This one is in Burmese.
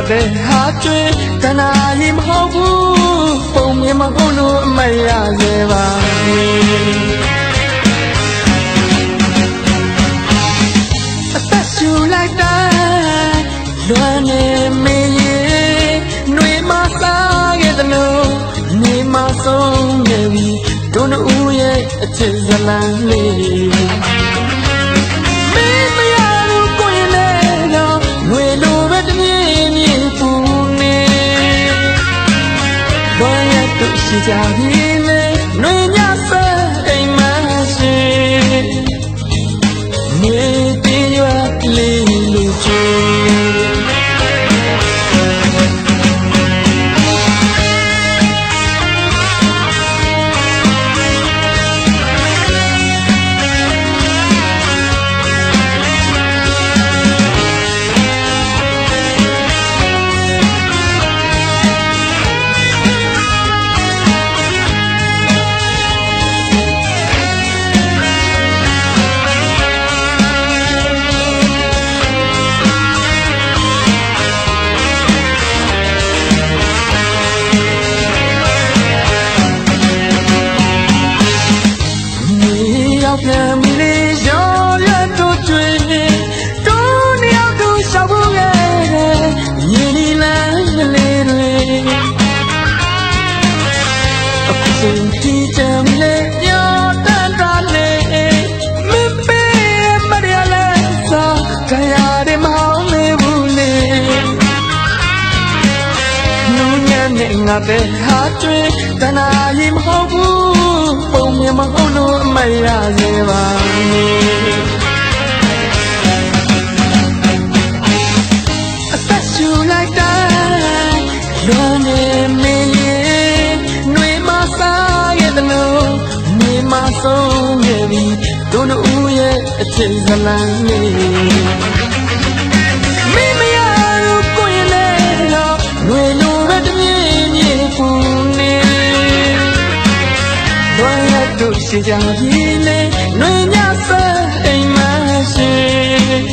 တဲ့ဟာကျွေးတနာရင်မဟုတ်ဘူးပုံမြင်မဟုတ်လို့အမရစေပါအသက်ရှူလိုက်တိုင်းလွမ်းနေမင်းရဲ့နှွေမစားခဲ့သလိုနေမဆုံးနေပြီတို့နှစ်ဦးရဲ့အချစ်ဇလံလေးရှိကြပြီလေနှွေညဆဲအိမ်မရှိနေတင်ရွာလေးလူချီပြန်မီလေးရောရတို့ကျွေးတို့နှစ်ယောက်တို့ရှောက်ဖို့ရဲ့ရင်းနှီးလန်းလေးတွေအခုစဉ်တီးတမ်းလေးညတန်တာလေးမပေးမရလဲစားတရားတွေမအောင်လေဘူးလေနူးညံ့နေငါတဲ့ဟာကျွေးတနာရင်မဟုတ်ဘူးပုံမြင်မဟုတ်လို့အမရစေပါအသက်ရှူလိုက်တိုင်းလွန်နေမင်းရဲ့နှွေမစားခဲ့သလိုနေမဆုံးခဲ့ပြီတို့နှစ်ဦးရဲ့အချစ်ဇလံလေးမင်းမရလို့ကိုရင်လည်းတော့နှွေလိုပဲတမြင်မြင်ပူနေတို့ရှိကြပြီလေနှွေညဆဲအိမ်မရှိ